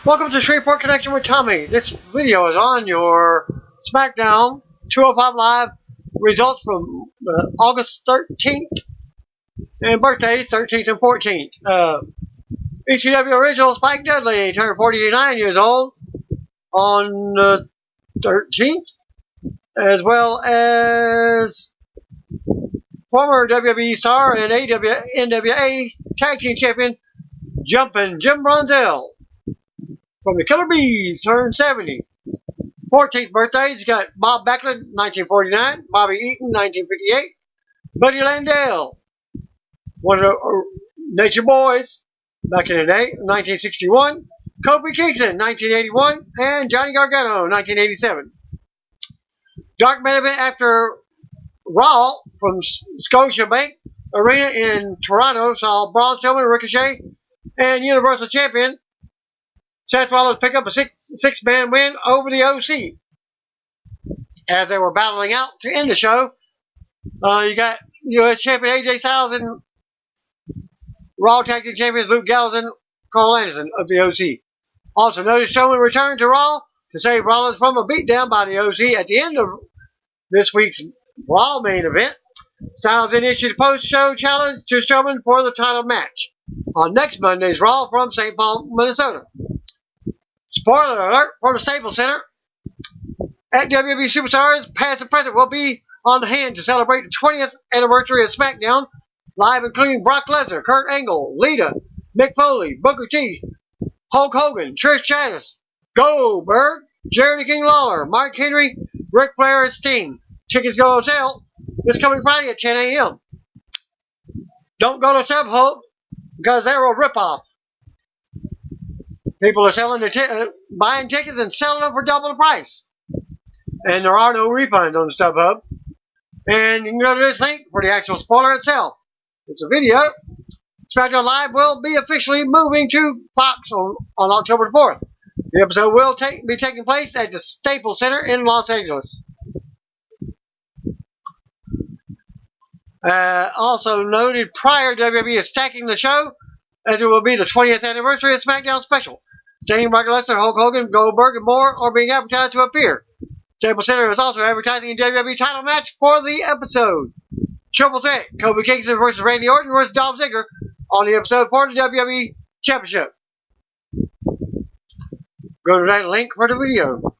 Welcome to Shreveport Connection with Tommy. This video is on your SmackDown 205 Live results from August 13th and birthdays 13th and 14th. ECW original Spike Dudley turned 49 years old on the 13th, as well as former WWE star and NWA Tag Team Champion Jumpin' Jim Brunzell from the Killer Bees turned 70. 14th birthdays, you got Bob Backlund, 1949, Bobby Eaton, 1958, Buddy Landell, one of the Nature Boys back in the day, 1961, Kofi Kingston, 1981, and Johnny Gargano, 1987. Dark main event after Raw from Scotiabank Arena in Toronto saw Braun Strowman, Ricochet, and Universal Champion Seth Rollins pick up a six-man win over the OC. As they were battling out to end the show, you got U.S. Champion AJ Styles and Raw Tag Team Champions Luke Gallows and Carl Anderson of the OC. Also noticed Strowman returned to Raw to save Rollins from a beatdown by the OC at the end of this week's Raw main event. Styles then issued a post-show challenge to Strowman for the title match on next Monday's Raw from St. Paul, Minnesota. Spoiler alert for the Staples Center. At WWE Superstars, past and present, will be on hand to celebrate the 20th anniversary of SmackDown, live including Brock Lesnar, Kurt Angle, Lita, Mick Foley, Booker T, Hulk Hogan, Trish Stratus, Goldberg, Jerry the King Lawler, Mark Henry, Ric Flair, and Sting. Tickets go on sale this coming Friday at 10 a.m. Don't go to StubHub because they're a ripoff. People are selling buying tickets and selling them for double the price. And there are no refunds on the StubHub. And you can go to this link for the actual spoiler itself. It's a video. SmackDown Live will be officially moving to Fox on October 4th. The episode will be taking place at the Staples Center in Los Angeles. Also noted prior, WWE is stacking the show as it will be the 20th anniversary of SmackDown special. Sting, Brock Lesnar, Hulk Hogan, Goldberg, and more are being advertised to appear. Staples Center is also advertising a WWE title match for the episode. Triple threat, Kofi Kingston versus Randy Orton versus Dolph Ziggler on the episode for the WWE Championship. Go to that link for the video.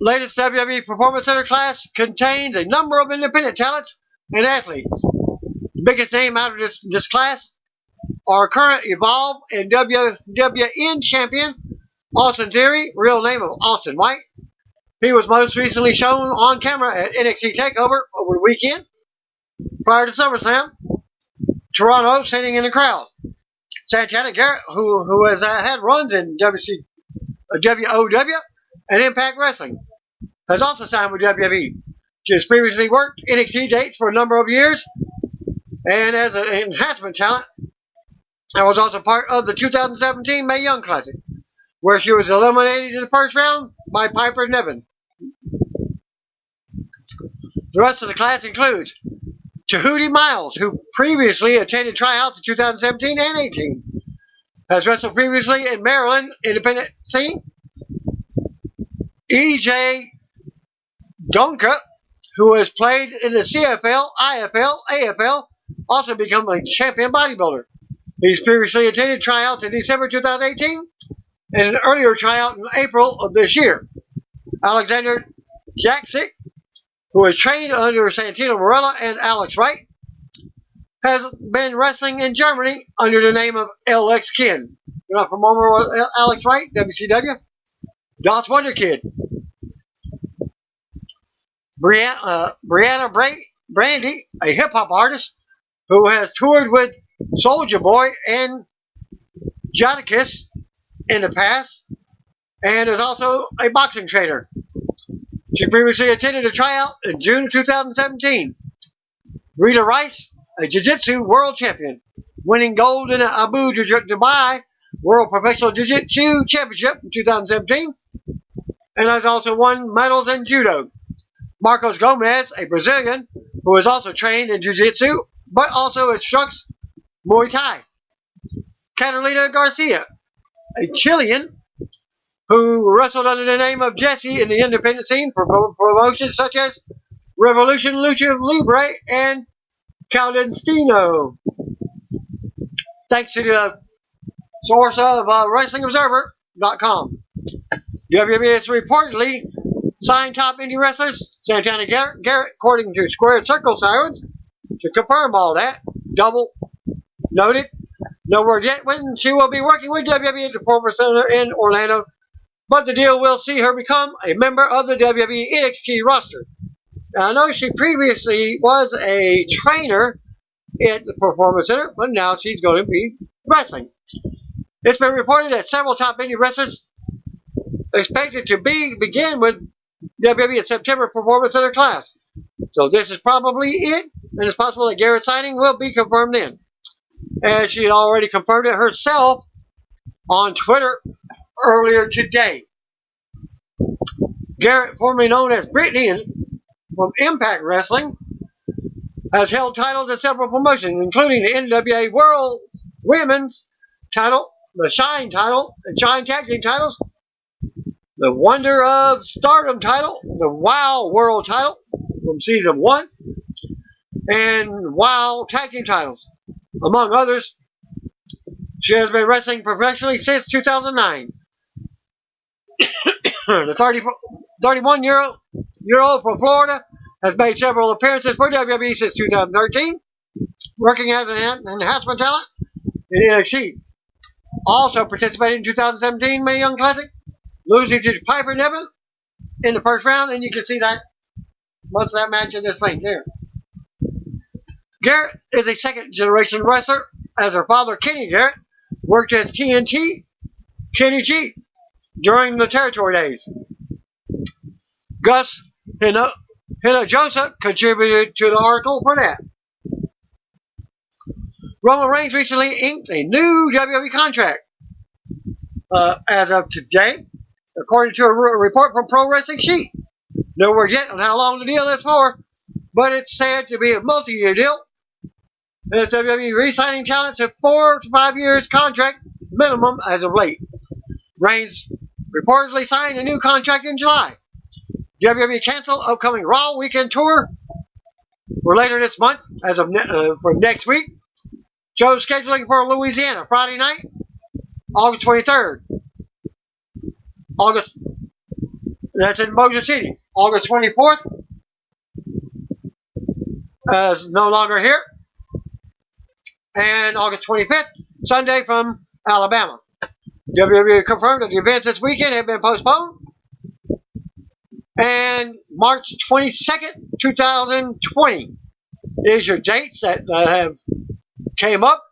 Latest WWE Performance Center class contains a number of independent talents and athletes. The biggest name out of this class are current Evolve and WWN champion Austin Theory, real name of Austin White. He was most recently shown on camera at NXT TakeOver over the weekend prior to SummerSlam. Toronto sitting in the crowd. Santanna Garret, who has had runs in WOW and Impact Wrestling, has also signed with WWE. She has previously worked NXT dates for a number of years, and as an enhancement talent, and was also part of the 2017 Mae Young Classic, where she was eliminated in the first round by Piper Niven. The rest of the class includes Tahuti Miles, who previously attended tryouts in 2017 and 18, has wrestled previously in Maryland independent scene. EJ Donka, who has played in the CFL, IFL, AFL, also become a champion bodybuilder. He's previously attended tryouts in December 2018 and an earlier tryout in April of this year. Alexander Jaksic, who has trained under Santino Marella and Alex Wright, has been wrestling in Germany under the name of LX Kid. You're not familiar with Alex Wright, WCW? Dos Wonder Kid. Brianna Brandy, a hip-hop artist who has toured with Soulja Boy and Jadakiss in the past, and is also a boxing trainer. She previously attended a tryout in June of 2017. Rita Rice, a Jiu-Jitsu world champion, winning gold in the Abu Dhabi World Professional Jiu-Jitsu Championship in 2017, and has also won medals in judo. Marcos Gomez, a Brazilian who is also trained in Jiu-Jitsu, but also instructs Muay Thai. Catalina Garcia, a Chilean who wrestled under the name of Jesse in the independent scene for promotions such as Revolution Lucha Libre and Clandestino. Thanks to the source of WrestlingObserver.com. WWE has reportedly signed top indie wrestlers Santanna Garret, according to Square Circle Sirens, to confirm all that. Double noted. No word yet when she will be working with WWE at the Performance Center in Orlando, but the deal will see her become a member of the WWE NXT roster. Now, I know she previously was a trainer at the Performance Center, but now she's going to be wrestling. It's been reported that several top indie wrestlers expected to begin with WWE at September Performance Center class. So this is probably it, and it's possible that Garrett's signing will be confirmed then, as she had already confirmed it herself on Twitter earlier today. Garret, formerly known as Brittany from Impact Wrestling, has held titles at several promotions, including the NWA World Women's title, the Shine title, the Shine Tag Team titles, the Wonder of Stardom title, the WOW World title from Season 1, and WOW Tag Team titles, among others. She has been wrestling professionally since 2009. The 31-year-old from Florida has made several appearances for WWE since 2013, working as an enhancement talent in NXT. Also participated in 2017 Mae Young Classic, losing to Piper Niven in the first round, and you can see that most of that match in this link here. Garret is a second-generation wrestler, as her father, Kenny Garret, worked as TNT Kenny G during the territory days. Gus Hinojosa contributed to the article for that. Roman Reigns recently inked a new WWE contract as of today, according to a report from Pro Wrestling Sheet. No word yet on how long the deal is for, but it's said to be a multi-year deal. And WWE re-signing talent to 4 to 5 years contract minimum as of late. Reigns reportedly signed a new contract in July. WWE canceled upcoming Raw weekend tour for later this month, as of for next week. Shows scheduling for Louisiana Friday night, August 23rd. That's in Motor City. August 24th is no longer here. And August 25th, Sunday from Alabama. WWE confirmed that the events this weekend have been postponed. And March 22nd, 2020 is your dates that have came up.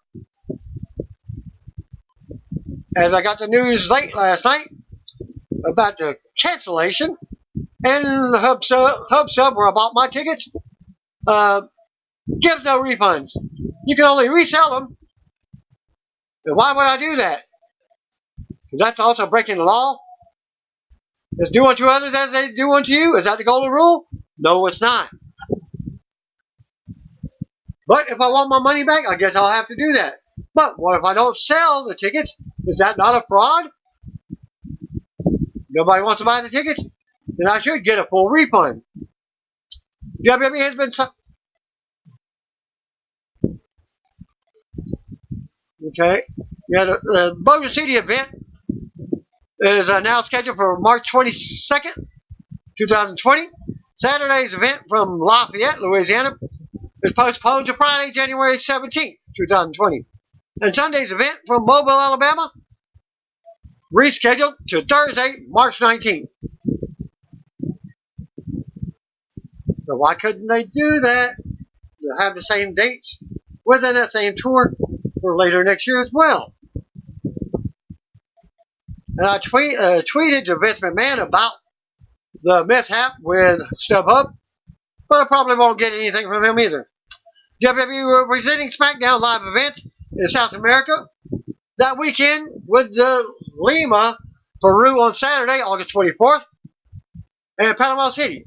As I got the news late last night about the cancellation, and the hubstub where I bought my tickets gives no refunds. You can only resell them. And why would I do that? Because that's also breaking the law. Is do unto others as they do unto you. Is that the golden rule? No, it's not. But if I want my money back, I guess I'll have to do that. But what if I don't sell the tickets? Is that not a fraud? Nobody wants to buy the tickets? Then I should get a full refund. WWE has been... Okay. Yeah, the Motor City event is now scheduled for March 22nd, 2020. Saturday's event from Lafayette, Louisiana, is postponed to Friday, January 17th, 2020. And Sunday's event from Mobile, Alabama, rescheduled to Thursday, March 19th. So why couldn't they do that? They'll have the same dates within that same tour for later next year as well. And I tweeted to Vince McMahon about the mishap with StubHub, but I probably won't get anything from him either. WWE were presenting SmackDown live events in South America that weekend with the Lima, Peru on Saturday, August 24th, and Panama City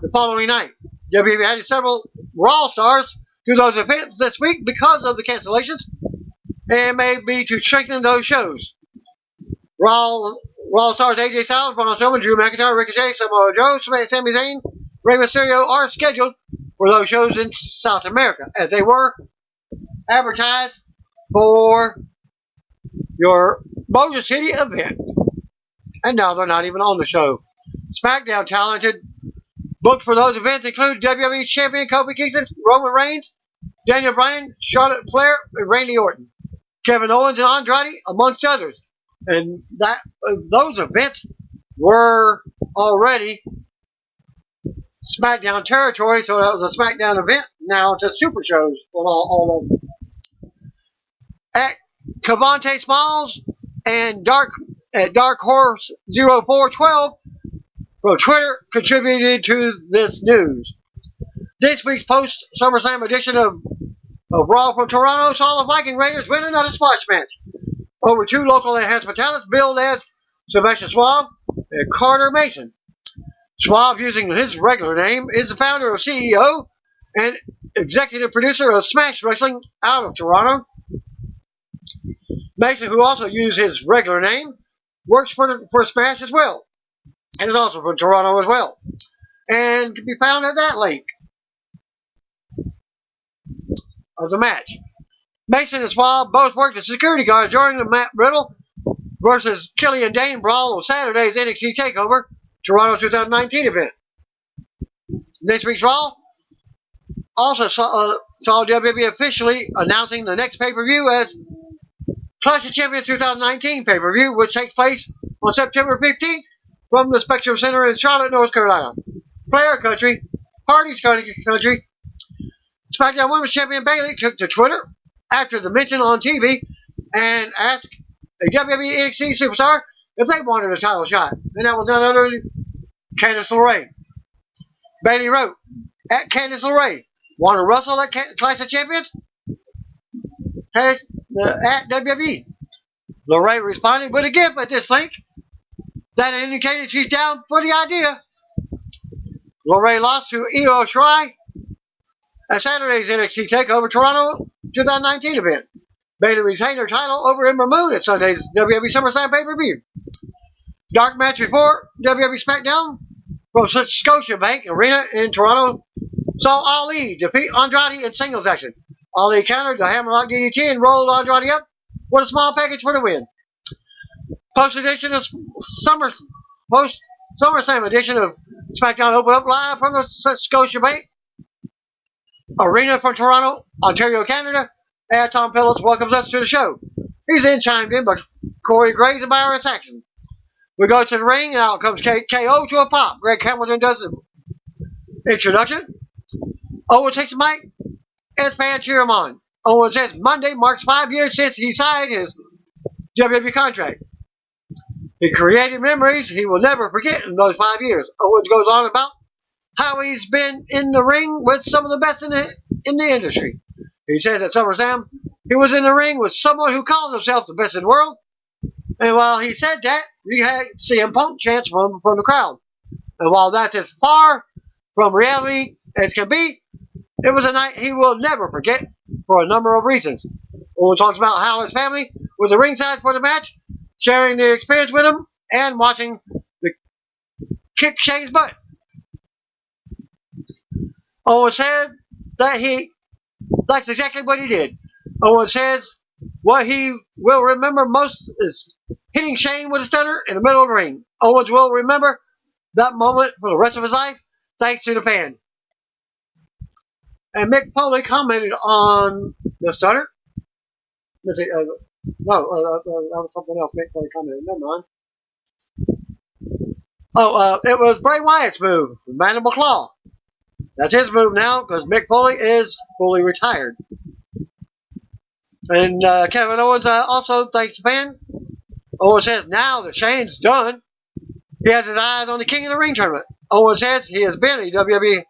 the following night. WWE added several Raw stars to those events this week because of the cancellations. and may be to strengthen those shows. Raw stars AJ Styles, Braun Strowman, Drew McIntyre, Ricochet, Samoa Joe, Sami Zayn, Rey Mysterio are scheduled for those shows in South America, as they were advertised for your Motor City event. And now they're not even on the show. SmackDown talented booked for those events include WWE Champion Kofi Kingston, Roman Reigns, Daniel Bryan, Charlotte Flair, and Randy Orton, Kevin Owens and Andrade, amongst others. And those events were already SmackDown territory, so that was a SmackDown event. Now it's a Super Shows on all of them. At Cavante Smalls and Dark Horse 0412 from Twitter contributed to this news. This week's post SummerSlam edition of Raw from Toronto saw the Viking Raiders win another squash match over two local enhancement talents billed as Sebastian Suave and Carter Mason. Suave, using his regular name, is the founder, CEO, and executive producer of Smash Wrestling out of Toronto. Mason, who also used his regular name, works for Smash as well, and is also from Toronto as well, and can be found at that link of the match. Mason and Suave both worked as security guards during the Matt Riddle versus Killian Dane brawl on Saturday's NXT TakeOver Toronto 2019 event. This week's Raw also saw WWE officially announcing the next pay-per-view as Clash of Champions 2019 pay-per-view, which takes place on September 15th from the Spectrum Center in Charlotte, North Carolina. Flair country, Hardy's country. SmackDown Women's Champion Bayley took to Twitter after the mention on TV and asked a WWE NXT superstar if they wanted a title shot, and that was none other than Candice LeRae. Bayley wrote, at Candice LeRae, want to wrestle at Clash of Champions? At WWE. LeRae responded with a GIF at this link that indicated she's down for the idea. LeRae lost to Io Shirai at Saturday's NXT TakeOver Toronto 2019 event. Bayley retained her title over Ember Moon at Sunday's WWE SummerSlam pay-per-view. Dark match before WWE SmackDown from Scotiabank Arena in Toronto saw Ali defeat Andrade in singles action. Ali countered the Hammerlock DDT and rolled Andrade up with a small package for the win. Post-SummerSlam edition of SmackDown opened up live from the Scotiabank Arena from Toronto, Ontario, Canada, and Tom Phillips welcomes us to the show. He's then chimed in by Corey Graves and Byron Saxon. We go to the ring, and out comes KO to a pop. Greg Hamilton does the introduction. Owen takes the mic, and fans cheer him on. Owen says Monday marks 5 years since he signed his WWE contract. He created memories he will never forget in those 5 years. Owens goes on about how he's been in the ring with some of the best in the industry. He says at SummerSlam he was in the ring with someone who calls himself the best in the world. And while he said that, you had CM Punk chants from the crowd. And while that's as far from reality as can be, it was a night he will never forget for a number of reasons. Owen talks about how his family was at ringside for the match, sharing the experience with him and watching the kick Shane's butt. Owen said that that's exactly what he did. Owen says what he will remember most is hitting Shane with a stunner in the middle of the ring. Owens will remember that moment for the rest of his life, thanks to the fans. And Mick Foley commented on the stunner. Let's see, that was something else. Mick Foley commented. Never mind. It was Bray Wyatt's move, Mandible Claw. That's his move now because Mick Foley is fully retired. And Kevin Owens also thanks the fan. Owens says now that Shane's done, he has his eyes on the King of the Ring tournament. Owens says he has been a WWE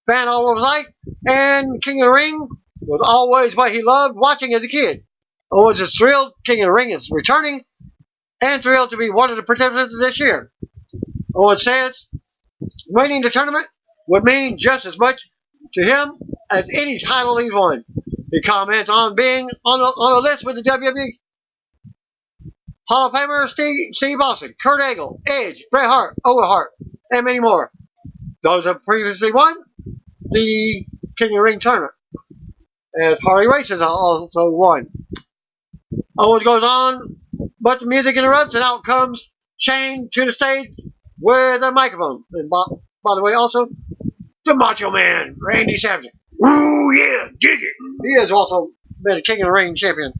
fan all of his life, and King of the Ring was always what he loved watching as a kid. Owens is thrilled King of the Ring is returning, and thrilled to be one of the participants this year. Owens says winning the tournament would mean just as much to him as any title he's won. He comments on being on a list with the WWE Hall of Famer Steve Austin, Kurt Angle, Edge, Bret Hart, Owen Hart, and many more. Those have previously won the King of the Ring tournament, as Harley Race has also won. Owens goes on, but the music interrupts, and out comes Shane to the stage with a microphone. And by the way, also, the Macho Man, Randy Savage. Ooh, yeah, dig it. He has also been a King of the Ring champion.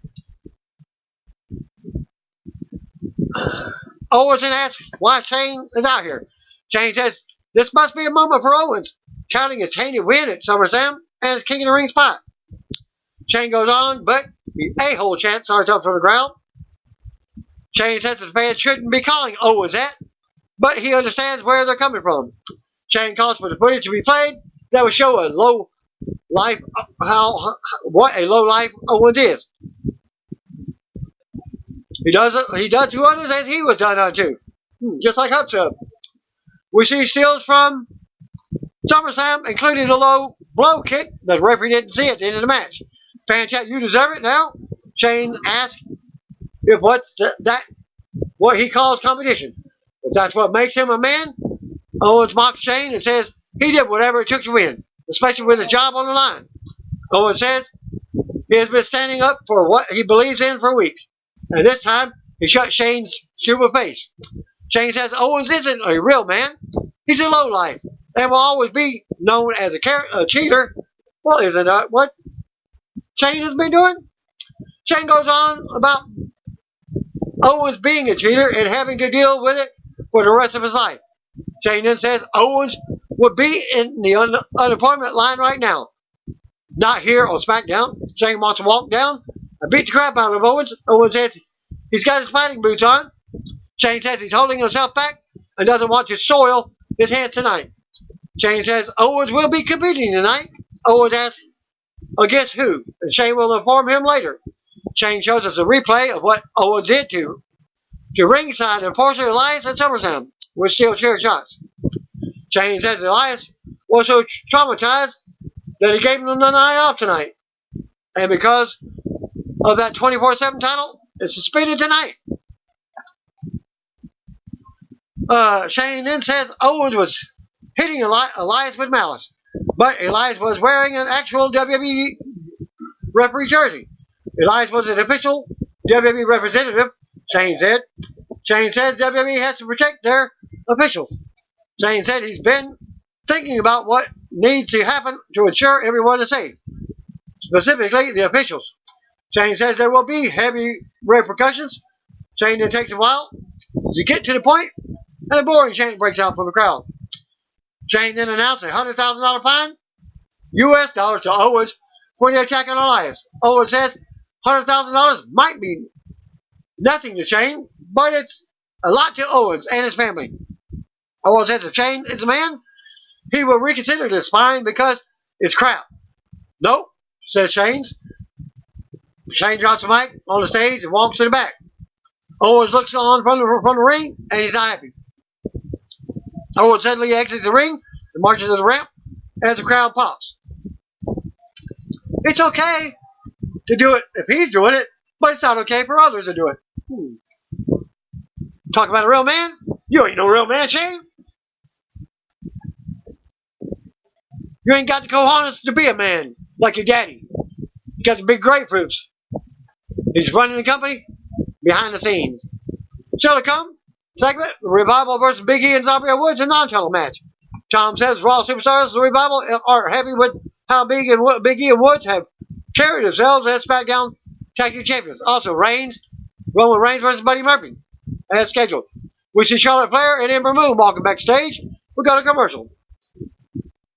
Owens then asks why Shane is out here. Shane says, this must be a moment for Owens, touting his handy win at SummerSlam and his King of the Ring spot. Shane goes on, but the a-hole chant starts up from the crowd. Shane says his fans shouldn't be calling Owens that, but he understands where they're coming from. Shane calls for the footage to be played that would show a low life, what a low life Owens is. He does to others as he was done unto, just like hubstub. We see stills from SummerSlam, including the low blow kick that the referee didn't see at the end of the match. Fan chat, you deserve it now. Shane asks if what he calls competition. If that's what makes him a man, Owens mocks Shane and says he did whatever it took to win, especially with his job on the line. Owens says he has been standing up for what he believes in for weeks, and this time he shut Shane's stupid face. Shane says Owens isn't a real man. He's a lowlife and will always be known as a cheater. Well, isn't that what Shane has been doing? Shane goes on about Owens being a cheater and having to deal with it for the rest of his life. Shane then says Owens would be in the unemployment line right now. Not here on SmackDown. Shane wants to walk down and beat the crap out of Owens. Owens says he's got his fighting boots on. Shane says he's holding himself back and doesn't want to soil his hands tonight. Shane says Owens will be competing tonight. Owens asks against who, and Shane will inform him later. Shane shows us a replay of what Owens did to ringside enforcer Elias at SummerSlam with steel chair shots. Shane says Elias was so traumatized that he gave him the night off tonight. And because of that 24/7 title, it's suspended tonight. Shane then says Owens was hitting Elias with malice, but Elias was wearing an actual WWE referee jersey. Elias was an official WWE representative, Shane said. Shane says WWE has to protect their officials. Shane said he's been thinking about what needs to happen to ensure everyone is safe, specifically the officials. Shane says there will be heavy repercussions. Shane then takes a while to get to the point, and a boring chant breaks out from the crowd. Shane then announced a $100,000 fine, US dollars, to Owens for the attack on Elias. Owens says $100,000 might be nothing to Shane, but it's a lot to Owens and his family. Owens says if Shane is a man, he will reconsider this fine because it's crap. Nope, says Shane. Shane drops the mic on the stage and walks to the back. Owens looks on from the ring, and he's not happy. Owens suddenly exits the ring and marches to the ramp as the crowd pops. It's okay to do it if he's doing it, but it's not okay for others to do it. Talk about a real man? You ain't no real man, Shane. You ain't got the cojones to be a man like your daddy. You got the big grapefruits. He's running the company behind the scenes. Still to come, segment, Revival versus Big E and Xavier Woods, a non-title match. Tom says Raw Superstars, the Revival, are happy with how Big E and Woods have carried themselves as SmackDown Tag Team Champions. Also, Roman Reigns versus Buddy Murphy, as scheduled. We see Charlotte Flair and Ember Moon walking backstage. We got a commercial.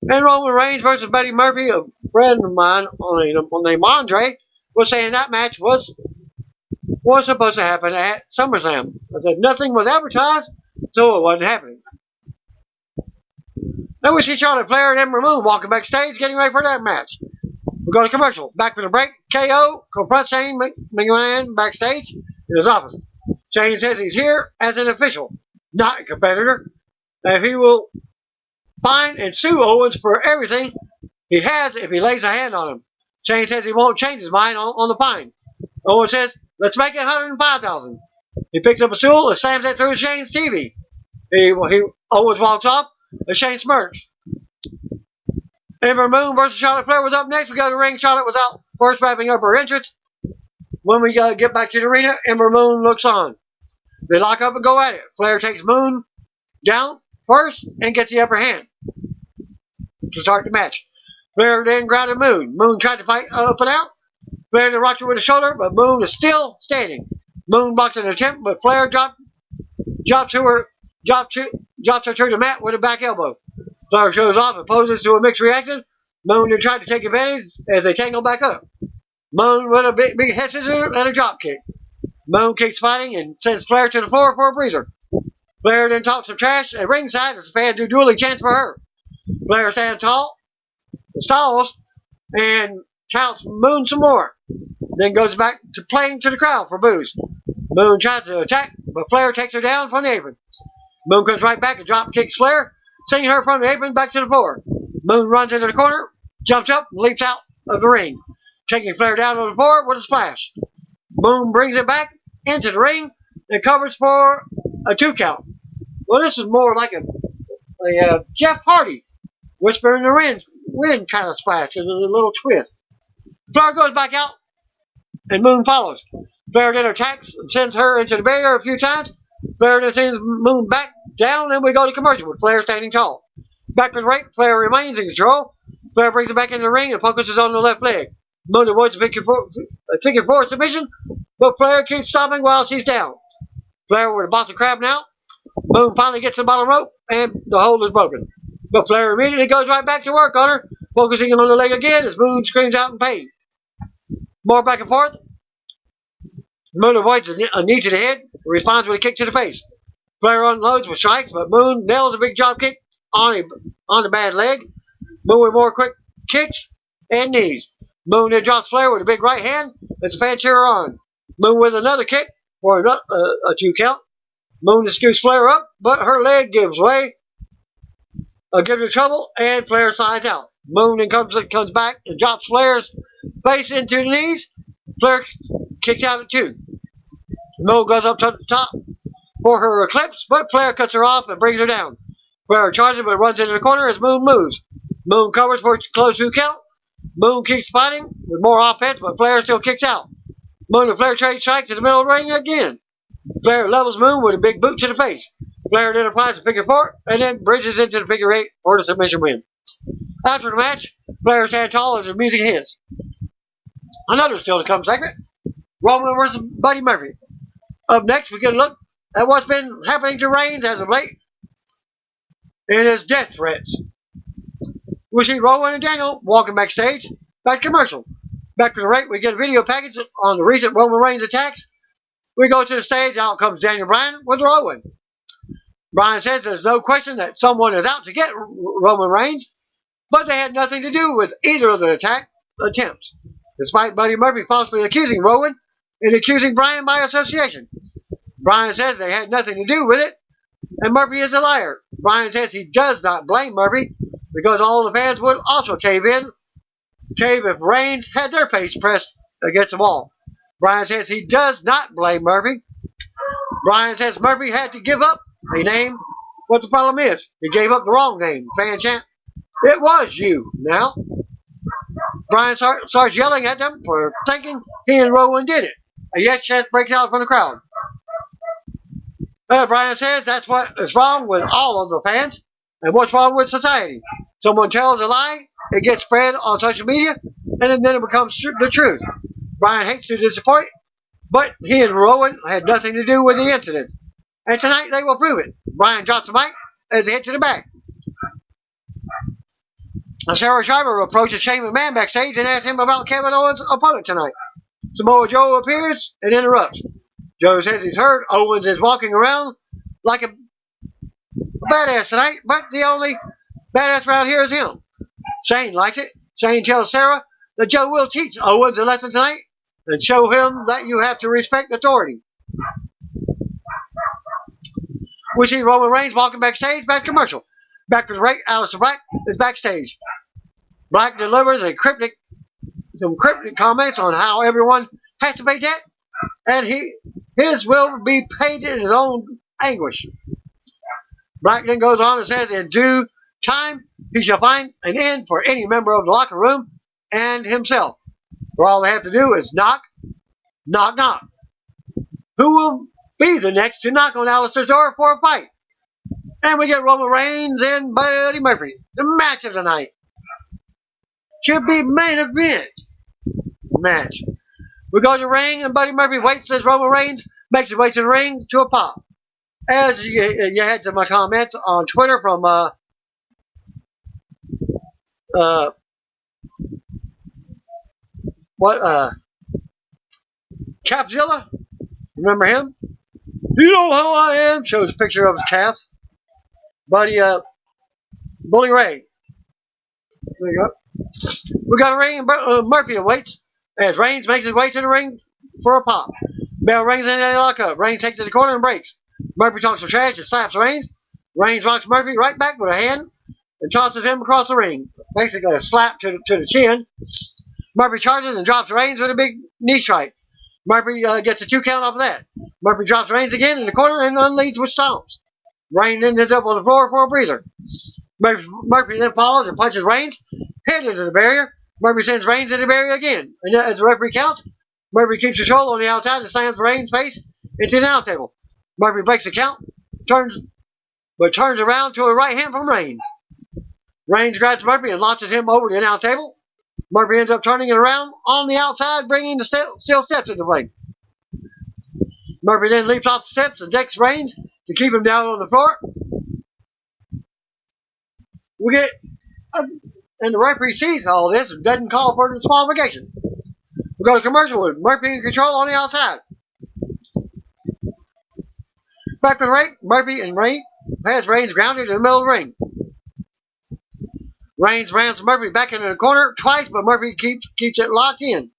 And Roman Reigns versus Buddy Murphy, a friend of mine named Andre, was saying that match was supposed to happen at SummerSlam. I said nothing was advertised, so it wasn't happening. Then we see Charlotte Flair and Ember Moon walking backstage, getting ready for that match. We go to commercial. Back from the break, KO confronts Shane McMahon backstage in his office. Shane says he's here as an official, not a competitor, and he will fine and sue Owens for everything he has if he lays a hand on him. Shane says he won't change his mind on the fine. Owen says, let's make it $105,000. He picks up a stool and slams it through Shane's TV. Owens walks off and Shane smirks. Ember Moon versus Charlotte Flair was up next. We go to the ring. Charlotte was out first, wrapping up her entrance. When we get back to the arena, Ember Moon looks on. They lock up and go at it. Flair takes Moon down first and gets the upper hand to start the match. Flair then grounded Moon. Moon tried to fight up and out. Flair then rocked her with a shoulder, but Moon is still standing. Moon blocks an attempt, but Flair drops her to the mat with a back elbow. Flair shows off and poses to a mixed reaction. Moon then tried to take advantage as they tangle back up. Moon with a big head scissor and a drop kick. Moon keeps fighting and sends Flair to the floor for a breather. Flair then talks some trash at ringside as the fans do dueling chants for her. Flair stands tall, stalls, and touts Moon some more. Then goes back to playing to the crowd for boos. Moon tries to attack, but Flair takes her down from the apron. Moon comes right back and drop kicks Flair, sending her from the apron back to the floor. Moon runs into the corner, jumps up, and leaps out of the ring, taking Flair down on the floor with a splash. Moon brings it back into the ring and covers for a 2 count. Well, this is more like a Jeff Hardy Whisper in the Wind kind of splash. There's a little twist. Flair goes back out and Moon follows. Flair then attacks and sends her into the barrier a few times. Flair then sends Moon back down and we go to commercial with Flair standing tall. Back to the right, Flair remains in control. Flair brings it back into the ring and focuses on the left leg. Moon avoids a figure four submission, but Flair keeps stomping while she's down. Flair with a Boston Crab now. Moon finally gets the bottom rope and the hold is broken. But Flair immediately goes right back to work on her, focusing on the leg again as Moon screams out in pain. More back and forth. Moon avoids a knee to the head and responds with a kick to the face. Flair unloads with strikes, but Moon nails a big drop kick on the bad leg. Moon with more quick kicks and knees. Moon then drops Flair with a big right hand and the fans cheer her on. Moon with another kick for a 2 count. Moon scoots Flair up, but her leg gives way. Gives her trouble, and Flair slides out. Moon then comes back and drops Flair's face into the knees. Flair kicks out at 2. Moon goes up to the top for her eclipse, but Flair cuts her off and brings her down. Flair charges but runs into the corner as Moon moves. Moon covers for a close 2 count. Moon keeps fighting with more offense, but Flair still kicks out. Moon and Flair trade strikes in the middle of the ring again. Flair levels Moon with a big boot to the face. Flair then applies a figure 4 and then bridges into the figure 8 for the submission win. After the match, Flair stands tall as the music hits. Another still to come segment, Roman versus Buddy Murphy. Up next, we get a look at what's been happening to Reigns as of late and his death threats. We see Rowan and Daniel walking backstage. Back to commercial. Back to the right, we get a video package on the recent Roman Reigns attacks. We go to the stage. Out comes Daniel Bryan with Rowan. Bryan says there's no question that someone is out to get Roman Reigns, but they had nothing to do with either of the attack attempts, despite Buddy Murphy falsely accusing Rowan and accusing Bryan by association. Bryan says they had nothing to do with it, and Murphy is a liar. Bryan says he does not blame Murphy because all the fans would also cave if Reigns had their face pressed against the wall. Bryan says he does not blame Murphy. Bryan says Murphy had to give up a name. What the problem is, he gave up the wrong name. Fan chant, it was you now. Bryan starts yelling at them for thinking he and Rowan did it. A yes chant breaks out from the crowd. Bryan says that's what is wrong with all of the fans and what's wrong with society. Someone tells a lie, it gets spread on social media, and then it becomes the truth. Bryan hates to disappoint, but he and Rowan had nothing to do with the incident. And tonight they will prove it. Bryan drops the mic as they hit to the back. Sarah Schreiber approaches Shane McMahon backstage and asks him about Kevin Owens' opponent tonight. Samoa Joe appears and interrupts. Joe says he's heard Owens is walking around like a badass tonight, but the only badass around here is him. Shane likes it. Shane tells Sarah that Joe will teach Owens a lesson tonight and show him that you have to respect authority. We see Roman Reigns walking backstage. Back to commercial. Back to the right, Aleister Black is backstage. Black delivers a cryptic some cryptic comments on how everyone has to pay debt, and his will be paid in his own anguish. Black then goes on and says, in due time, he shall find an end for any member of the locker room and himself. For all they have to do is knock, knock, knock. Who will be the next to knock on Alistair's door for a fight? And we get Roman Reigns and Buddy Murphy. The match of the night. Should be main event match. We go to the ring, and Buddy Murphy waits as Roman Reigns makes his way to the ring to a pop. As you had some of my comments on Twitter from Capzilla. Remember him? You know how I am. Shows a picture of his calves. Buddy Bully Ray. There you go. We got a ring, and Murphy awaits as Reigns makes his way to the ring for a pop. Bell rings and they lock up. Reigns takes to the corner and breaks. Murphy talks some trash and slaps Reigns. Reigns rocks Murphy right back with a hand and tosses him across the ring. Basically a slap to the chin. Murphy charges and drops Reigns with a big knee strike. Murphy gets a 2 count off of that. Murphy drops Reigns again in the corner and unleads with stomps. Reigns then ends up on the floor for a breather. Murphy then follows and punches Reigns, head into the barrier. Murphy sends Reigns into the barrier again. And as the referee counts, Murphy keeps control on the outside and slams Reigns' face into the announce table. Murphy breaks the count, turns around to a right hand from Reigns. Reigns grabs Murphy and launches him over the announce table. Murphy ends up turning it around on the outside, bringing the steel steps into play. Murphy then leaps off the steps and decks Reigns to keep him down on the floor. And the referee sees all this and doesn't call for disqualification. We go to commercial with Murphy in control on the outside. Back to the ring, Murphy and Reigns has Reigns grounded in the middle of the ring. Reigns rams Murphy back into the corner twice, but Murphy keeps it locked in.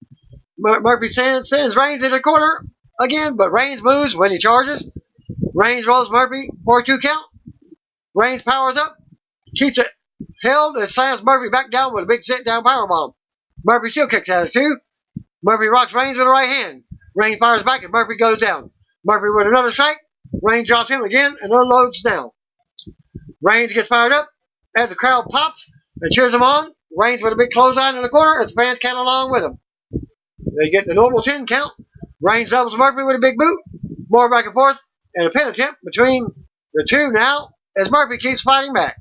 Murphy sends Reigns in the corner again, but Reigns moves when he charges. Reigns rolls Murphy for a 2 count. Reigns powers up, keeps it held, and slams Murphy back down with a big sit-down powerbomb. Murphy still kicks out of 2. Murphy rocks Reigns with the right hand. Reigns fires back and Murphy goes down. Murphy with another strike. Reigns drops him again and unloads now. Reigns gets fired up as the crowd pops and cheers him on. Reigns with a big clothesline in the corner as fans count along with him. They get the normal 10 count. Reigns doubles Murphy with a big boot. More back and forth and a pin attempt between the two now as Murphy keeps fighting back.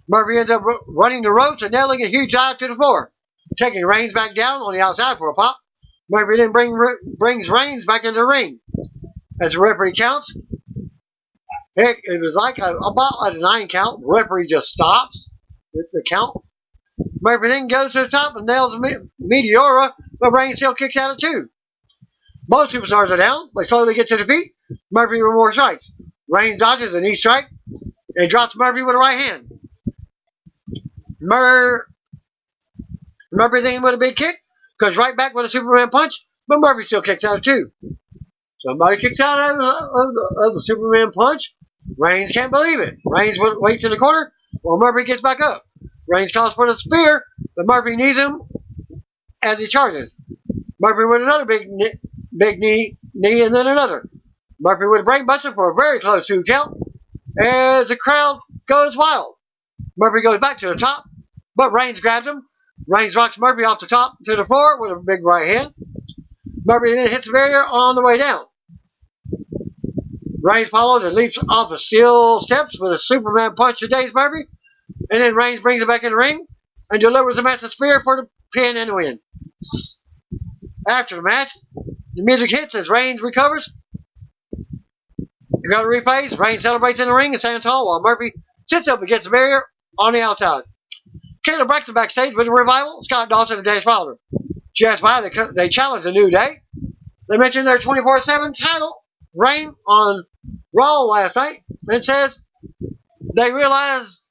Murphy ends up running the ropes and nailing a huge dive to the floor, taking Reigns back down on the outside for a pop. Murphy then brings Reigns back into the ring. As the referee counts, heck, it was like about a 9 count. The referee just stops the count. Murphy then goes to the top and nails Meteora, but Reigns still kicks out of 2. Both superstars are down. They slowly get to the feet. Murphy with more strikes. Reigns dodges a knee strike and drops Murphy with a right hand. Murphy then with a big kick comes right back with a Superman punch, but Murphy still kicks out of 2. Somebody kicks out of the Superman punch. Reigns can't believe it. Reigns waits in the corner while Murphy gets back up. Reigns calls for the spear, but Murphy knees him as he charges. Murphy with another big knee, and then another. Murphy with a brain buster for a very close 2 count as the crowd goes wild. Murphy goes back to the top, but Reigns grabs him. Reigns rocks Murphy off the top to the floor with a big right hand. Murphy then hits the barrier on the way down. Reigns follows and leaps off the steel steps with a Superman punch to daze Murphy. And then Reigns brings it back in the ring and delivers a massive spear for the pin and the win. After the match, the music hits as Reigns recovers. You got a replays. Reigns celebrates in the ring and stands tall while Murphy sits up against the barrier on the outside. Kayla Braxton backstage with the Revival, Scott Dawson and Dash Wilder. She asked why they challenged the New Day. They mentioned their 24/7 title reign on Raw last night and says they realized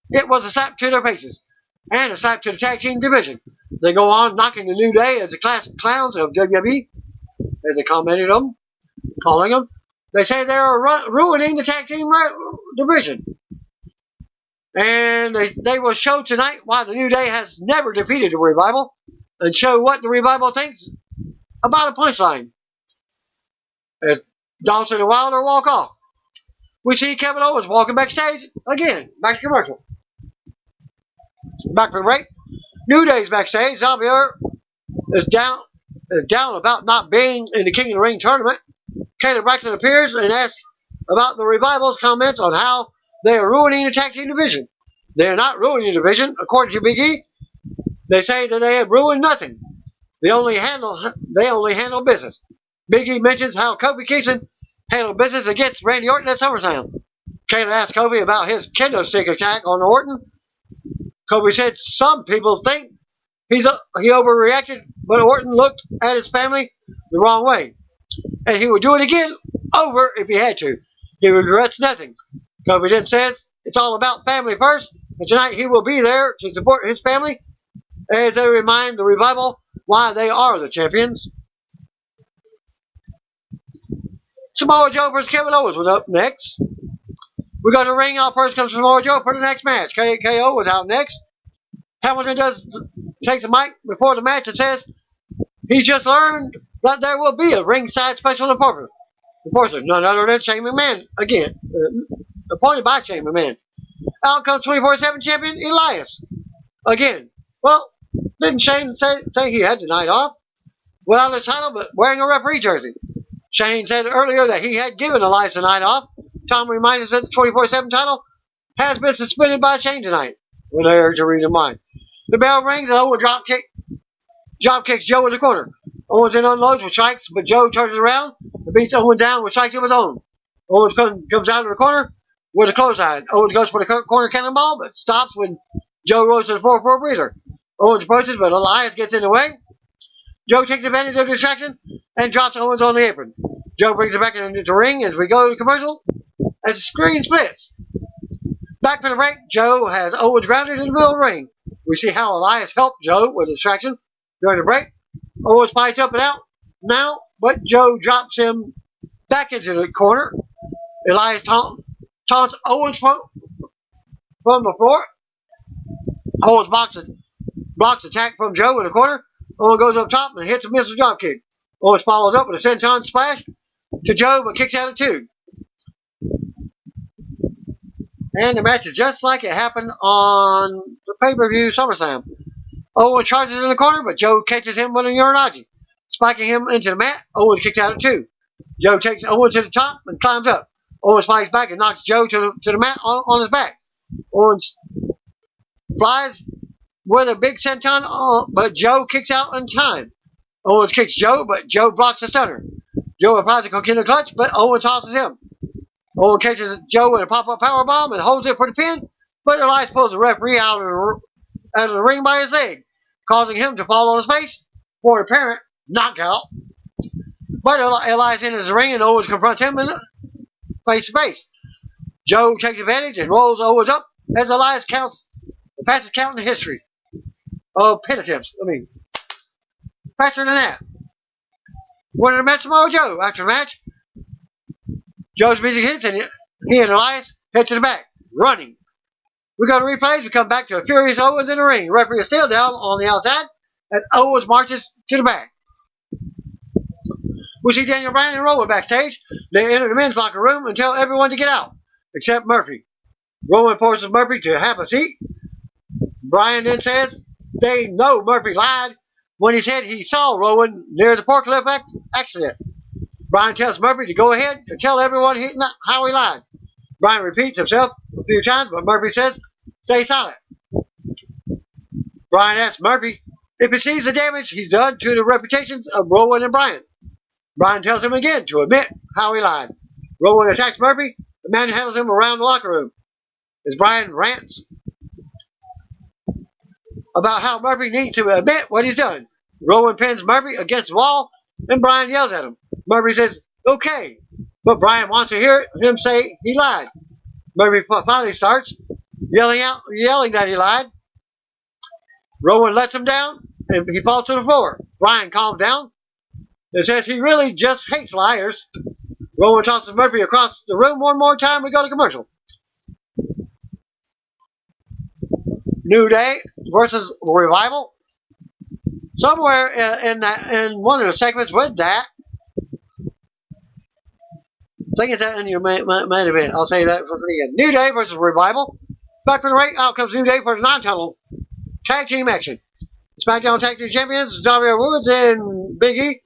it was a slap to their faces and a slap to the tag team division. They go on knocking the New Day as the classic clowns of WWE, as they commented them, calling them. They say they are ruining the tag team division. And they will show tonight why the New Day has never defeated the Revival and show what the revival thinks about a punchline. As Dawson and Wilder walk off, we see Kevin Owens walking backstage again. Back to commercial. Back for the break. New Day's backstage. Xavier is down about not being in the King of the Ring tournament. Kayla Braxton appears and asks about the revival's comments on how they are ruining the tag team division. They are not ruining the division, according to Big E. They say that they have ruined nothing. They only handle business. Big E mentions how Kofi Kingston handled business against Randy Orton at SummerSlam. Kayla asked Kofi about his kendo stick attack on Orton. Kofi said some people think he overreacted, but Orton looked at his family the wrong way, and he would do it again over if he had to. He regrets nothing. Kofi then says it's all about family first, and tonight he will be there to support his family as they remind the revival why they are the champions. Samoa Joe versus Kevin Owens was up next. We got the ring out first. Comes Samoa Joe for the next match. KO was out next. Hamilton takes the mic before the match and says he just learned that there will be a ringside special enforcer, none other than Shane McMahon, again, appointed by Shane McMahon. Out comes 24/7 champion Elias. Again, well, didn't Shane say he had the night off? Without a title, but wearing a referee jersey. Shane said earlier that he had given Elias the night off. Tom reminded us that the 24/7 title has been suspended by Shane tonight, when they urge to read his mind. The bell rings and Owen drop kicks Joe in the corner. Owens then unloads with strikes, but Joe turns around and beats Owen down with strikes of his own. Owens comes out of the corner with a clothesline. Owens goes for the corner cannonball, but stops when Joe rolls to the floor for a breather. Owens approaches, but Elias gets in the way. Joe takes advantage of the distraction and drops Owens on the apron. Joe brings it back into the ring as we go to commercial as the screen splits. Back for the break, Joe has Owens grounded in the middle of the ring. We see how Elias helped Joe with a distraction during the break. Owens fights up and out now, but Joe drops him back into the corner. Elias taunts Owens from the floor. Owens blocks attack from Joe in the corner. Owens goes up top and hits a missile drop kick. Owens follows up with a senton splash to Joe, but kicks out at 2. And the match is just like it happened on the pay-per-view SummerSlam. Owens charges in the corner, but Joe catches him with a Uranagi, spiking him into the mat. Owens kicks out at 2. Joe takes Owens to the top and climbs up. Owens fights back and knocks Joe to the mat on his back. Owens flies with a big senton, but Joe kicks out in time. Owens kicks Joe, but Joe blocks the stunner. Joe applies a coquina clutch, but Owens tosses him. Owens catches Joe with a pop-up powerbomb and holds it for the pin, but Elias pulls the referee out of the ring by his leg, causing him to fall on his face for an apparent knockout. But Elias enters the ring and Owens confronts him face to face. Joe takes advantage and rolls Owens up as Elias counts the fastest count in history of pin attempts. Faster than that. Winner of the match, Samoa Joe. After the match, Joe's music hits and he and Elias head to the back, running. We go to replays. We come back to a furious Owens in the ring. The referee is still down on the outside and Owens marches to the back. We see Daniel Bryan and Rowan backstage. They enter the men's locker room and tell everyone to get out, except Murphy. Rowan forces Murphy to have a seat. Bryan then says they know Murphy lied when he said he saw Rowan near the forklift accident. Bryan tells Murphy to go ahead and tell everyone how he lied. Bryan repeats himself a few times, but Murphy says, stay silent. Bryan asks Murphy if he sees the damage he's done to the reputations of Rowan and Bryan. Bryan tells him again to admit how he lied. Rowan attacks Murphy and manhandles him around the locker room. As Bryan rants about how Murphy needs to admit what he's done, Rowan pins Murphy against the wall and Bryan yells at him. Murphy says, okay, but Bryan wants to hear him say he lied. Murphy finally starts yelling that he lied. Rowan lets him down and he falls to the floor. Bryan calms down and says he really just hates liars. Rowan tosses Murphy across the room one more time. We go to commercial. New Day versus Revival. Somewhere in one of the segments with that, I think it's in your main event. I'll say that for the end. New Day versus Revival. Back from the ring, out comes New Day for the non-title tag team action. SmackDown Tag Team Champions, Xavier Woods and Big E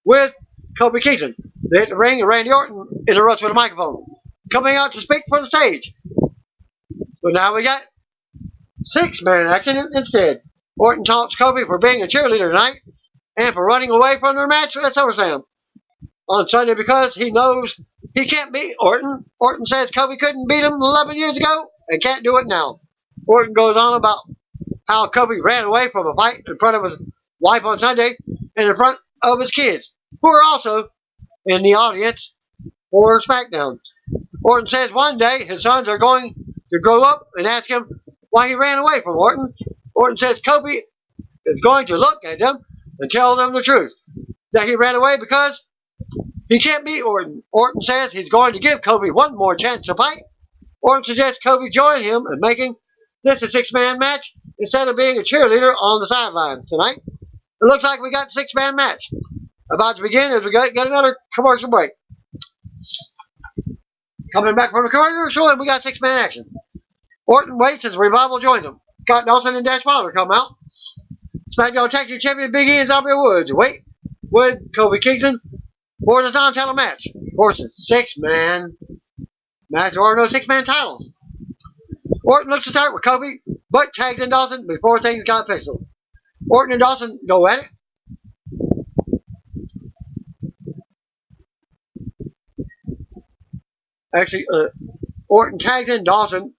with Kofi Kingston. They hit the ring and Randy Orton interrupts with a microphone. Coming out to speak for the stage. So now we got 6-man action instead. Orton taunts Kofi for being a cheerleader tonight and for running away from their match at SummerSlam on Sunday because he knows he can't beat Orton. Orton says Kofi couldn't beat him 11 years ago and can't do it now. Orton goes on about how Kofi ran away from a fight in front of his wife on Sunday and in front of his kids, who are also in the audience for SmackDown. Orton says one day his sons are going to grow up and ask him why he ran away from Orton. Orton says Kofi is going to look at them and tell them the truth, that he ran away because he can't beat Orton. Orton says he's going to give Kofi one more chance to fight. Orton suggests Kofi join him in making this a 6-man match instead of being a cheerleader on the sidelines tonight. It looks like we got a 6-man match about to begin as we get another commercial break. Coming back from the commercial, and we got 6-man action. Orton waits as Revival joins him. Scott Dawson and Dash Wilder come out. SmackDown Tag Team Champion Big E and Xavier Woods wait with Kofi Kingston for the non-title match. Of course, it's 6-man match. There are no 6-man titles. Orton looks to start with Kofi, but tags in Dawson before things got pixel. Orton and Dawson go at it. Actually, Orton tags in Dawson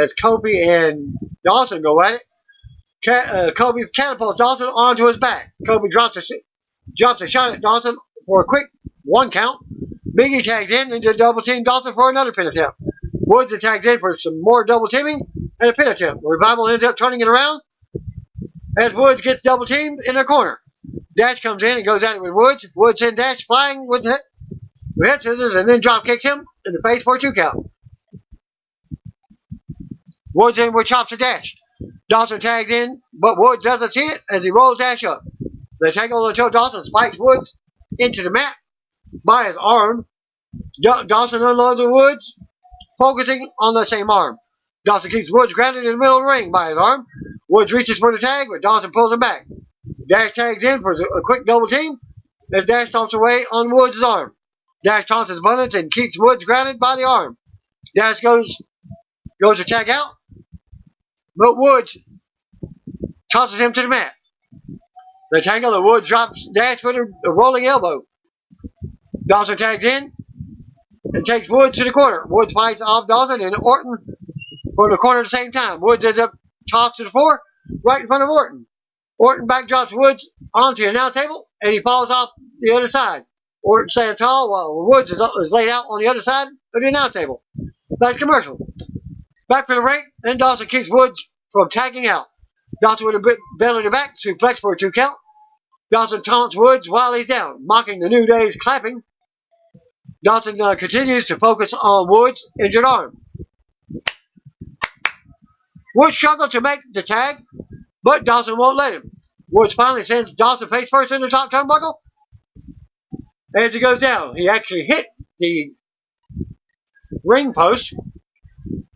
as Kofi and Dawson go at it. Kofi catapults Dawson onto his back. Kofi drops a shot at Dawson for a quick 1 count. Big E tags in and double team Dawson for another pin attempt. Woods tags in for some more double teaming and a pin attempt. Revival ends up turning it around as Woods gets double teamed in their corner. Dash comes in and goes at it with Woods. Woods sends Dash flying with head scissors and then drop kicks him in the face for a 2 count. Woods in with chops to Dash. Dawson tags in, but Woods doesn't see it as he rolls Dash up. They tangle until Dawson spikes Woods into the mat by his arm. Dawson unloads the Woods, focusing on the same arm. Dawson keeps Woods grounded in the middle of the ring by his arm. Woods reaches for the tag, but Dawson pulls him back. Dash tags in for a quick double team as Dash stomps away on Woods' arm. Dash taunts his opponents and keeps Woods grounded by the arm. Dash goes to tag out, but Woods tosses him to the mat. The tangle and Woods drops Dash with a rolling elbow. Dawson tags in and takes Woods to the corner. Woods fights off Dawson and Orton from the corner at the same time. Woods ends up tossed to the floor right in front of Orton. Orton backdrops Woods onto the announce table and he falls off the other side. Orton stands tall while Woods is laid out on the other side of the announce table. That's commercial. Back for the ring, and Dawson keeps Woods from tagging out. Dawson with a belly to back, suplex for a 2 count. Dawson taunts Woods while he's down, mocking the New Day's clapping. Dawson continues to focus on Woods' injured arm. Woods struggles to make the tag, but Dawson won't let him. Woods finally sends Dawson face first in the top turnbuckle. As he goes down, he actually hit the ring post.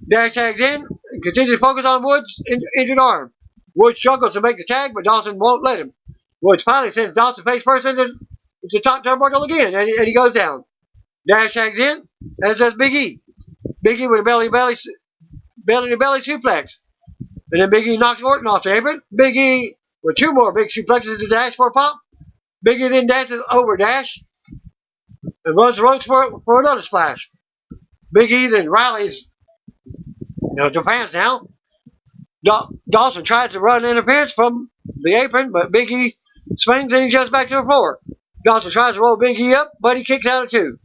Dash tags in and continues to focus on Woods' injured arm. Woods struggles to make the tag, but Dawson won't let him. Woods finally sends Dawson face first into the top turnbuckle again, and he goes down. Dash tags in, as does Big E. Big E with a belly-to-belly suplex. And then Big E knocks Orton off the apron. Big E with 2 more big suplexes to Dash for a pop. Big E then dances over Dash and runs the ropes for another splash. Big E then rallies the fans now. Dawson tries to run interference from the apron, but Big E swings and he jumps back to the floor. Dawson tries to roll Big E up, but he kicks out of 2.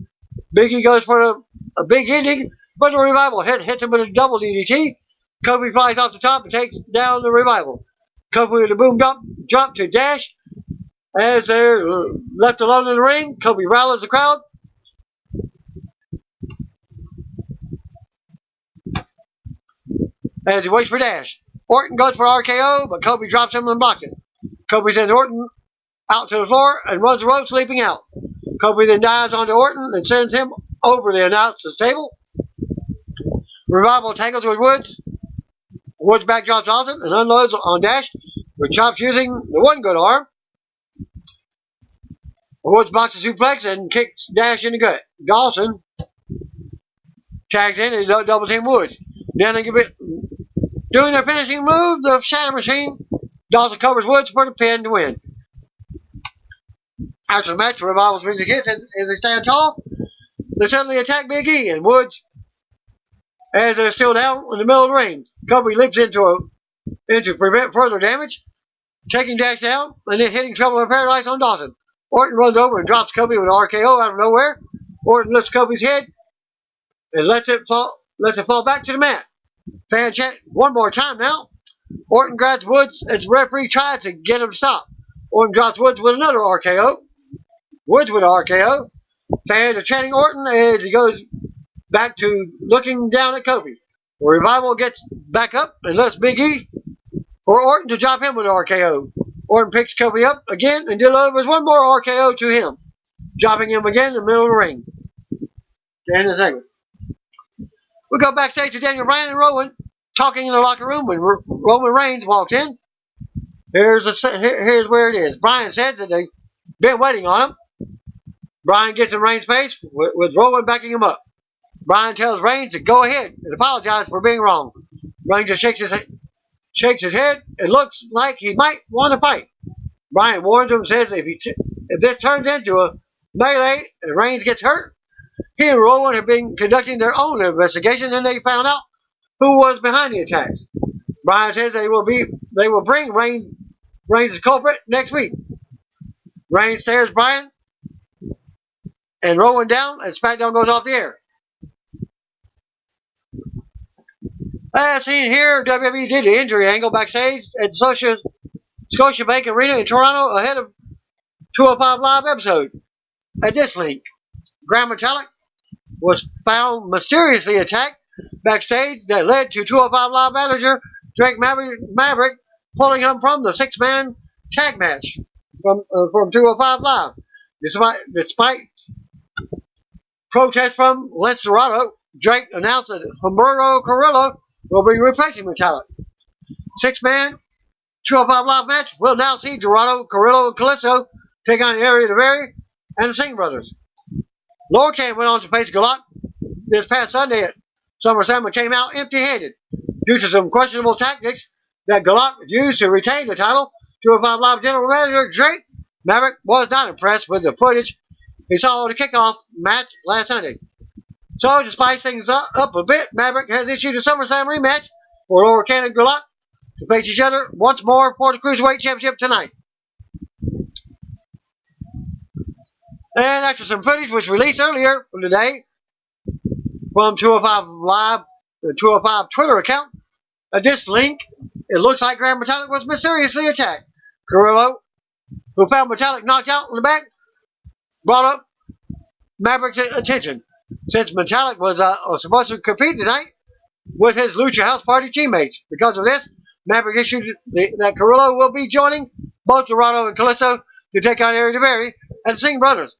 Big E goes for a big ending, but the Revival hits him with a double DDT. Kofi flies off the top and takes down the Revival. Kofi with a boom drop to Dash. As they're left alone in the ring, Kofi rallies the crowd. As he waits for Dash. Orton goes for RKO, but Kofi drops him and blocks it. Kobe sends Orton out to the floor and runs the rope, sleeping out. Kobe then dives onto Orton and sends him over the announcer's table. Revival tangles with Woods. Woods backdrops Dawson and unloads on Dash, with Chops using the one good arm. Woods boxes suplex and kicks Dash in the gut. Dawson tags in and double team Woods. Then they doing their finishing move, the Shatter Machine. Dawson covers Woods for the pin to win. After the match, Revival's rings the kids as they stand tall. They suddenly attack Big E and Woods as they're still down in the middle of the ring. Kobe leaps in to prevent further damage, taking Dash down and then hitting Trouble in Paradise on Dawson. Orton runs over and drops Kobe with an RKO out of nowhere. Orton lifts Kobe's head and lets it fall back to the mat. Fan chant one more time now. Orton grabs Woods as the referee tries to get him to stop. Orton drops Woods with another RKO. Woods with an RKO. Fans are chanting Orton as he goes back to looking down at Kobe. The Revival gets back up and lets Big E for Orton to drop him with an RKO. Orton picks Kobe up again and delivers one more RKO to him, dropping him again in the middle of the ring. And the segment. We go backstage to Daniel Bryan and Rowan talking in the locker room when Roman Reigns walks in. Here's where it is. Bryan says that they've been waiting on him. Bryan gets in Reigns' face with Rowan backing him up. Bryan tells Reigns to go ahead and apologize for being wrong. Reigns just shakes his head and looks like he might want to fight. Bryan warns him and says if this turns into a melee and Reigns gets hurt, he and Rowan have been conducting their own investigation and they found out who was behind the attacks. Bryan says they will bring Reigns' culprit next week. Reigns stares Bryan and Rowan down and SmackDown goes off the air. As seen here, WWE did the injury angle backstage at the Scotiabank Arena in Toronto ahead of 205 Live episode. At this link, Grand Metalik was found mysteriously attacked backstage that led to 205 Live manager Drake Maverick pulling him from the six-man tag match from 205 Live. Despite protests from Lance Dorado, Drake announced that Humberto Carrillo will be replacing Metalik. Six-man 205 Live match will now see Dorado, Carrillo, and Kalisto take on Ari Daivari and the Singh brothers. Lorcan went on to face Galak this past Sunday at SummerSlam and came out empty-handed due to some questionable tactics that Galak used to retain the title. 205 Live general manager Drake Maverick was not impressed with the footage he saw on the kickoff match last Sunday. So, to spice things up a bit, Maverick has issued a SummerSlam rematch for Lorcan and Galak to face each other once more for the Cruiserweight Championship tonight. And after some footage was released earlier from today from 205 Live, the 205 Twitter account, at this link, it looks like Grand Metalik was mysteriously attacked. Carrillo, who found Metalik knocked out in the back, brought up Maverick's attention. Since Metalik was supposed to compete tonight with his Lucha House Party teammates. Because of this, Maverick issued that Carrillo will be joining both Dorado and Kalisto to take on Ari Daivari and the Singh brothers.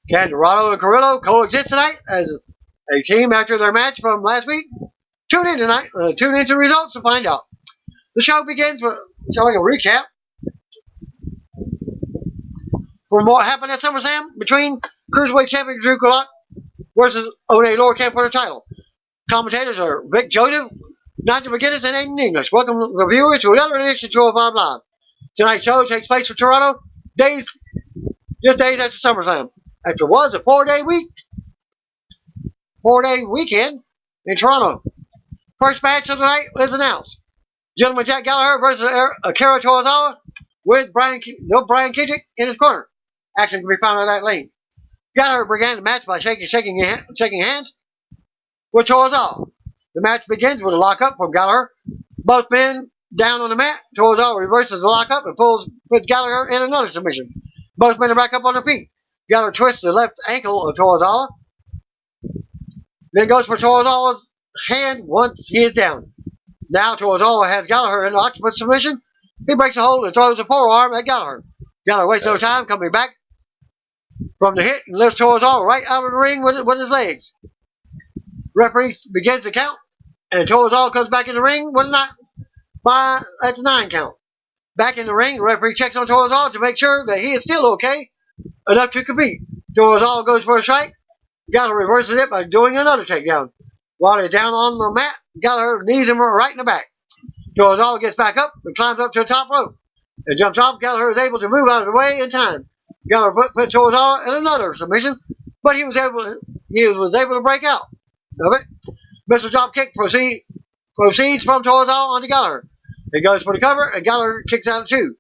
Can Dorado and Carrillo coexist tonight as a team after their match from last week? Tune in tonight. Tune into the results to find out. The show begins with showing a recap from what happened at SummerSlam between Cruiserweight Champion Drew Gulak versus Oney Lorcan for the title. Commentators are Vic Joseph, Nigel McGuinness, and Aiden English. Welcome the viewers to another edition of 205 Live. Tonight's show takes place in Toronto, just days after SummerSlam. After it was a four-day weekend in Toronto. First match of the night is announced. Gentleman Jack Gallagher versus Akira Tozawa with Brian Kijic in his corner. Action can be found on that link. Gallagher began the match by shaking hands with Tozawa. The match begins with a lockup from Gallagher. Both men down on the mat. Tozawa reverses the lockup and puts Gallagher in another submission. Both men are back up on their feet. Gallagher twists the left ankle of Tozawa. Then goes for Tozawa's hand once he is down. Now Tozawa has Gallagher in the octopus submission He breaks a hold and throws a forearm at Gallagher. Gallagher wastes no time coming back from the hit and lifts Torzal right out of the ring with his legs. Referee begins the count, and Torzal comes back in the ring with a at the 9 count. Back in the ring, the referee checks on Torzal to make sure that he is still okay enough to compete. Torzal goes for a strike. Gallagher reverses it by doing another takedown. While he's down on the mat, Gallagher knees him right in the back. Torzal gets back up and climbs up to the top rope. As jumps off, Gallagher is able to move out of the way in time. Gallagher put Torzal in another submission, but he was able to break out of it. Mr. Dropkick proceeds from Torzal onto Gallagher. He goes for the cover, and Gallagher kicks out of 2.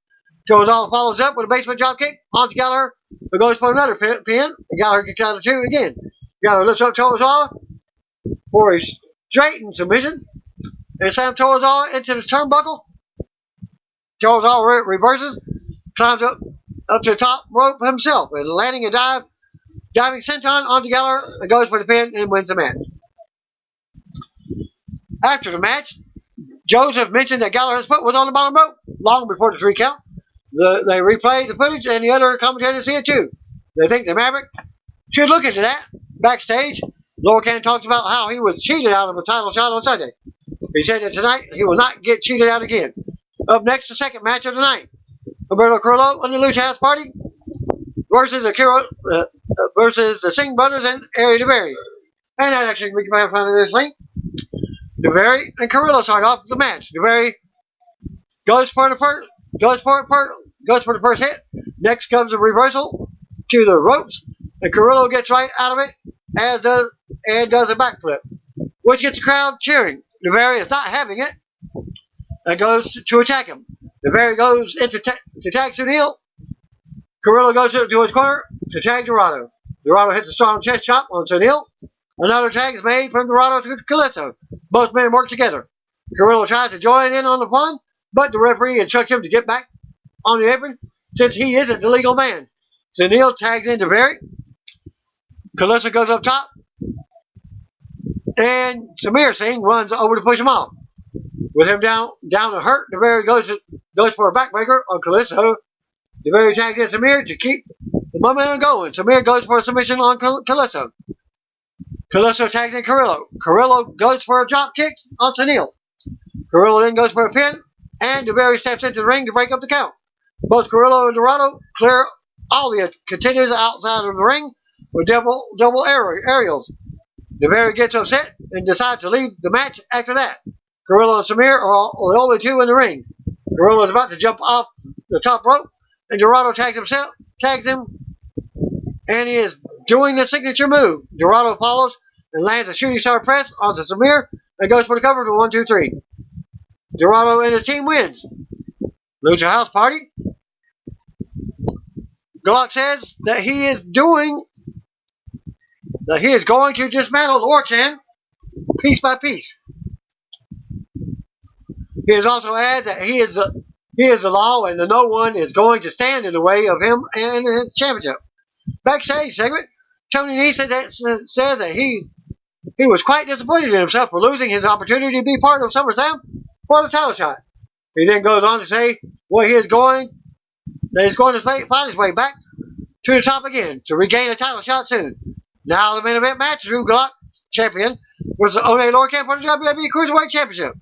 Torzal follows up with a basement dropkick onto Gallagher, who goes for another pin, and Gallagher kicks out of 2 again. Gallagher lifts up Torzal for a straightened submission, and slams Torzal into the turnbuckle. Torzal reverses, climbs up to the top rope himself, and landing a diving senton onto Gallagher, and goes for the pin and wins the match. After the match, Joseph mentioned that Gallagher's foot was on the bottom rope long before the 3 count. They replayed the footage, and the other commentators see it too. They think the Maverick should look into that. Backstage, Lorcan talks about how he was cheated out of a title shot on Sunday. He said that tonight he will not get cheated out again. Up next, the second match of the night. Humberto Carrillo and the Lucha House Party versus the Singh Brothers and Ari DeBerry. And that actually we can find in this link. DeBerry and Carrillo start off the match. DeBerry goes for the first hit. Next comes a reversal to the ropes, and Carrillo gets right out of it, as does a backflip, which gets the crowd cheering. DeBerry is not having it, and goes to attack him. DeBerry goes into to tag Sunil. Carrillo goes to his corner to tag Dorado. Dorado hits a strong chest chop on Sunil. Another tag is made from Dorado to Calypso. Both men work together. Carrillo tries to join in on the fun, but the referee instructs him to get back on the apron since he isn't the legal man. Sunil tags in DeBerry. Calypso goes up top, and Samir Singh runs over to push him off. With him down to hurt, DeBerry goes for a backbreaker on Calypso. DeBerry tags in Samir to keep the momentum going. Samir goes for a submission on Calypso. Calypso tags in Carrillo. Carrillo goes for a drop kick on Sunil. Carrillo then goes for a pin, and DeBerry steps into the ring to break up the count. Both Carrillo and Dorado clear all the contenders outside of the ring with double aerials. DeBerry gets upset and decides to leave the match after that. Carrillo and Samir are the only 2 in the ring. Carrillo is about to jump off the top rope, and Dorado tags him, and he is doing the signature move. Dorado follows and lands a shooting star press onto Samir and goes for the cover to 1, 2, 3. Dorado and his team wins. Lucha House Party. Glock says that he is going to dismantle Lorcan piece by piece. He has also added that he is the law and that no one is going to stand in the way of him and his championship. Backstage segment, Tony Nese says that he was quite disappointed in himself for losing his opportunity to be part of SummerSlam for the title shot. He then goes on to say he's going to find his way back to the top again to regain a title shot soon. Now the main event match, Drew Glock, champion, versus Oney Lorcan for the WWE Cruiserweight Championship.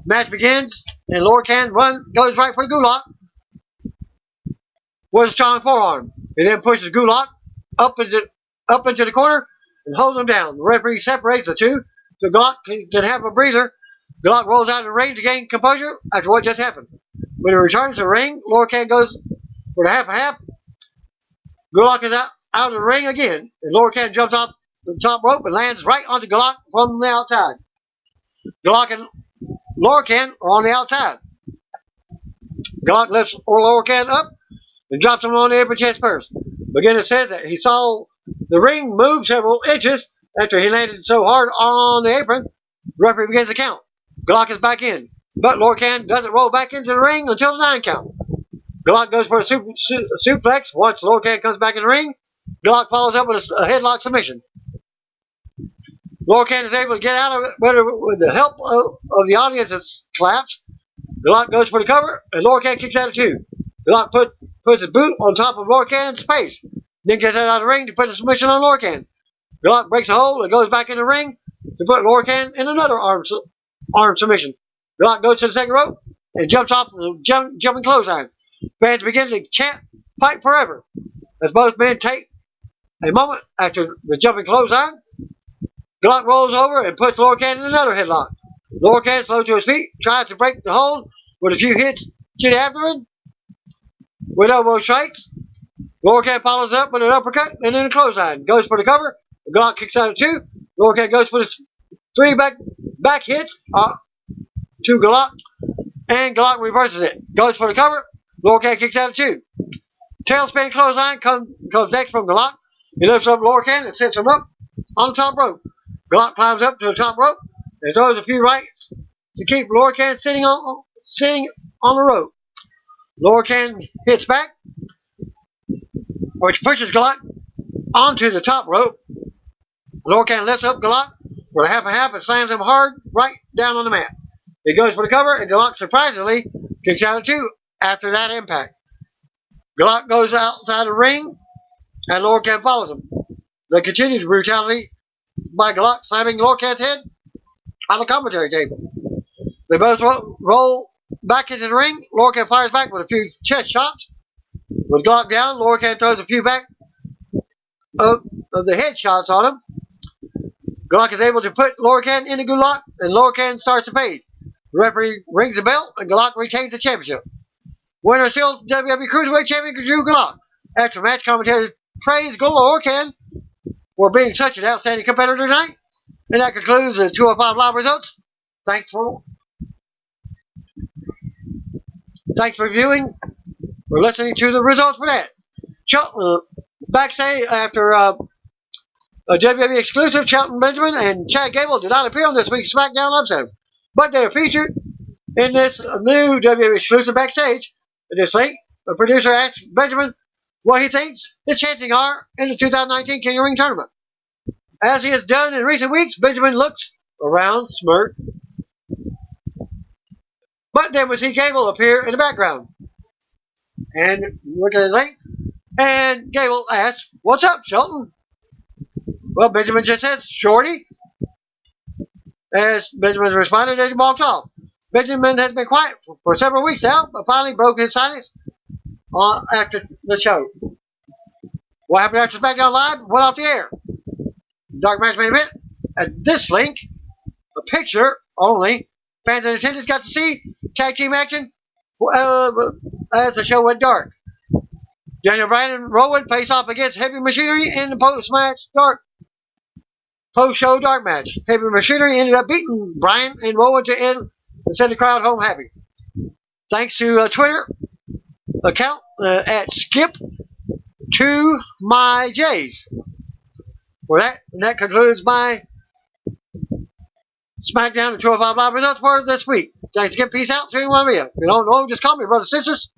Match begins, and Lorcan goes right for the Gulak with a strong forearm. He then pushes Gulak up into the corner and holds him down. The referee separates the 2 so Gulak can have a breather. Gulak rolls out of the ring to gain composure after what just happened. When he returns to the ring, Lorcan goes for the half. Gulak is out of the ring again, and Lorcan jumps off the top rope and lands right onto Gulak from the outside. Gulak and Lorcan are on the outside. Gulak lifts Lorcan up and drops him on the apron chest first. McGinnis says that he saw the ring move several inches after he landed so hard on the apron. The referee begins the count. Gulak is back in, but Lorcan doesn't roll back into the ring until the 9 count. Gulak goes for a suplex. Once Lorcan comes back in the ring, Gulak follows up with a headlock submission. Lorcan is able to get out of it with the help of the audience's claps. Gallant goes for the cover, and Lorcan kicks out of 2. Gallant puts his boot on top of Lorcan's face, then gets out of the ring to put a submission on Lorcan. Gallant breaks a hold and goes back in the ring to put Lorcan in another arm submission. Gallant goes to the second rope and jumps off the jumping clothesline. Fans begin to chant, "Fight forever," as both men take a moment after the jumping clothesline. Gallant rolls over and puts Lorcan in another headlock. Lorcan, slow to his feet, tries to break the hold with a few hits to the abdomen with elbow strikes. Lorcan follows up with an uppercut and then a clothesline. Goes for the cover. Gallant kicks out of 2. Lorcan goes for the 3 back hits to Gallant, and Gallant reverses it. Goes for the cover. Lorcan kicks out of 2. Tailspin clothesline comes next from Gallant. He lifts up Lorcan and sets him up on the top rope. Gallant climbs up to the top rope and throws a few rights to keep Lorcan sitting on the rope. Lorcan hits back, which pushes Gallant onto the top rope. Lorcan lifts up Gallant for a half and slams him hard right down on the mat. He goes for the cover, and Gallant surprisingly kicks out of 2 after that impact. Gallant goes outside the ring, and Lorcan follows him. They continue the brutality by Gallant slamming Lorcan's head on the commentary table. They both roll back into the ring. Lorcan fires back with a few chest chops. With Gallant down, Lorcan throws a few back of the head shots on him. Gallant is able to put Lorcan in a good lock, and Lorcan starts to fade. The referee rings the bell, and Gallant retains the championship. Winner still WWE Cruiserweight Champion Drew Gallant. After match, commentators praise Lorcan for being such an outstanding competitor tonight. And that concludes the 205 Live results. Thanks for viewing, for listening to the results for that. Backstage after a WWE exclusive, Shelton Benjamin and Chad Gable did not appear on this week's SmackDown episode, but they are featured in this new WWE exclusive backstage. In this link, the producer asked Benjamin what he thinks his chances are in the 2019 King of the Ring tournament. As he has done in recent weeks, Benjamin looks around, smirked, but then we see Gable appear in the background. And look at the link, and Gable asks, "What's up, Shelton?" Well, Benjamin just says, "Shorty." As Benjamin responded, and he walked off. Benjamin has been quiet for several weeks now, but finally broke his silence after the show. What happened after SmackDown Live went off the air. Dark Match main event. At this link, a picture only, fans in attendance got to see tag team action as the show went dark. Daniel Bryan and Rowan face off against Heavy Machinery in the post-show dark match. Heavy Machinery ended up beating Bryan and Rowan to end and send the crowd home happy. Thanks to a Twitter account at Skip2MyJs. For that, and that concludes my SmackDown and 205 Live results for this week. Thanks again. Peace out. See you in one video. If you don't know, just call me, brothers and sisters.